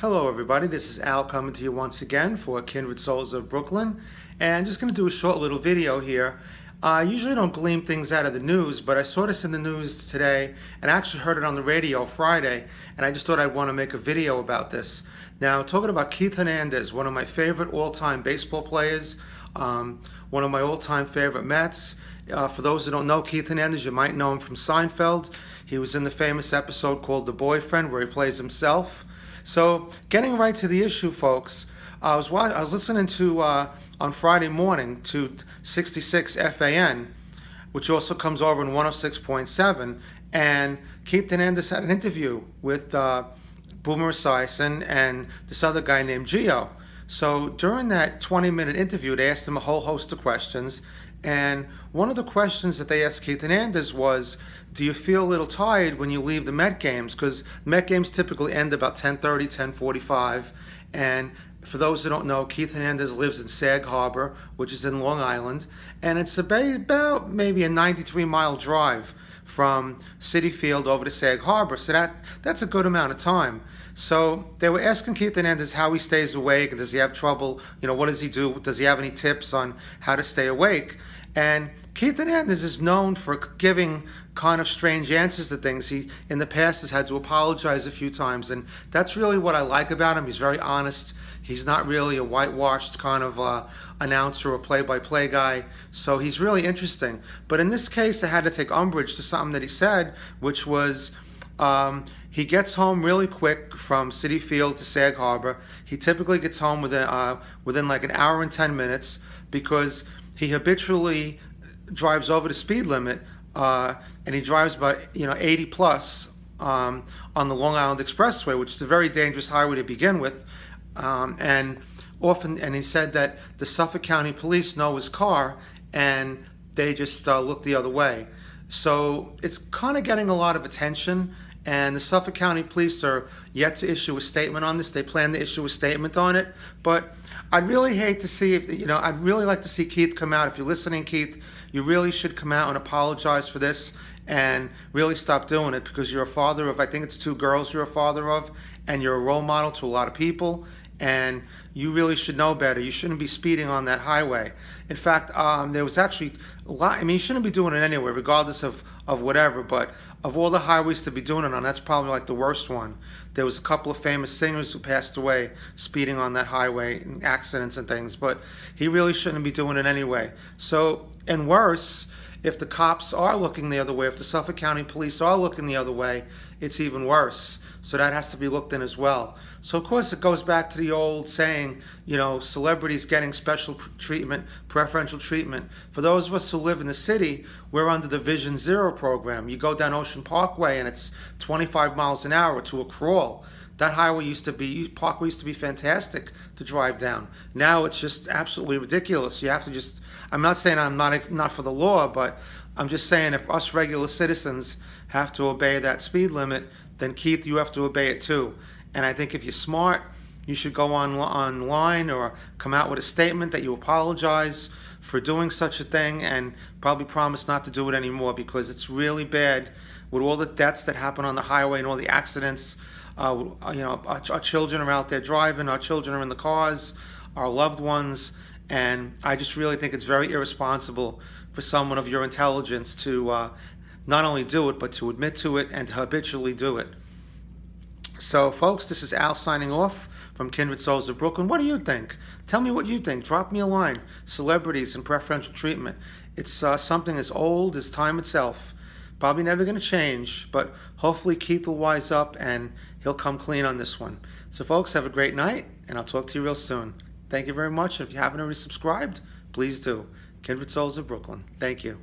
Hello everybody, this is Al coming to you once again for Kindred Souls of Brooklyn, and just going to do a short little video here. I usually don't glean things out of the news, but I saw this in the news today and I actually heard it on the radio Friday, and I just thought I'd want to make a video about this. Now, talking about Keith Hernandez, one of my favorite all-time baseball players, one of my all-time favorite Mets. For those who don't know Keith Hernandez, you might know him from Seinfeld. He was in the famous episode called The Boyfriend where he plays himself. So, getting right to the issue, folks, I was listening to, on Friday morning, to 66 FAN, which also comes over in 106.7, and Keith Hernandez had an interview with Boomer Esiason and this other guy named Gio. So, during that 20-minute interview, they asked him a whole host of questions, and one of the questions that they asked Keith Hernandez was, do you feel a little tired when you leave the Met games? Because Met games typically end about 10:30, 10:45. And for those who don't know, Keith Hernandez lives in Sag Harbor, which is in Long Island. And it's about maybe a 93-mile drive from Citi Field over to Sag Harbor. So that's a good amount of time. So they were asking Keith Hernandez how he stays awake, and does he have trouble, what does he do? Does he have any tips on how to stay awake? And Keith Hernandez is known for giving kind of strange answers to things. He, in the past, has had to apologize a few times, and that's really what I like about him. He's very honest. He's not really a whitewashed kind of announcer or play-by-play guy, so he's really interesting. But in this case, I had to take umbrage to something that he said, which was he gets home really quick from Citi Field to Sag Harbor. He typically gets home within like an hour and 10 minutes because he habitually drives over the speed limit, and he drives about 80 plus on the Long Island Expressway, which is a very dangerous highway to begin with. And he said that the Suffolk County Police know his car and they just look the other way. So it's kind of getting a lot of attention, and the Suffolk County Police are yet to issue a statement on this. They plan to issue a statement on it, but I'd really hate to see I'd really like to see Keith come out. If you're listening, Keith, you really should come out and apologize for this and really stop doing it, because you're a father of, I think it's 2 girls you're a father of, and you're a role model to a lot of people, and you really should know better. You shouldn't be speeding on that highway. In fact, there was actually a lot, you shouldn't be doing it anyway, regardless of whatever, but of all the highways to be doing it on, that's probably like the worst one. There was a couple of famous singers who passed away speeding on that highway in accidents and things, but he really shouldn't be doing it anyway. So, and worse, if the cops are looking the other way, if the Suffolk County Police are looking the other way, it's even worse. So that has to be looked in as well. So of course it goes back to the old saying, celebrities getting special treatment, preferential treatment. For those of us who live in the city, we're under the Vision Zero program. You go down Ocean Parkway and it's 25 miles an hour to a crawl. That Parkway used to be fantastic to drive down. Now it's just absolutely ridiculous. You have to I'm not saying I'm not for the law, but I'm just saying if us regular citizens have to obey that speed limit, then Keith, you have to obey it too. And I think if you're smart, you should go online or come out with a statement that you apologize for doing such a thing, and probably promise not to do it anymore, because it's really bad with all the deaths that happen on the highway and all the accidents. Our children are out there driving, our children are in the cars, our loved ones, and I just really think it's very irresponsible for someone of your intelligence to not only do it, but to admit to it and to habitually do it. So, folks, this is Al signing off from Kindred Souls of Brooklyn. What do you think? Tell me what you think. Drop me a line. Celebrities and preferential treatment. It's something as old as time itself. Probably never going to change, but hopefully Keith will wise up and he'll come clean on this one. So, folks, have a great night, and I'll talk to you real soon. Thank you very much. If you haven't already subscribed, please do. Kindred Souls of Brooklyn. Thank you.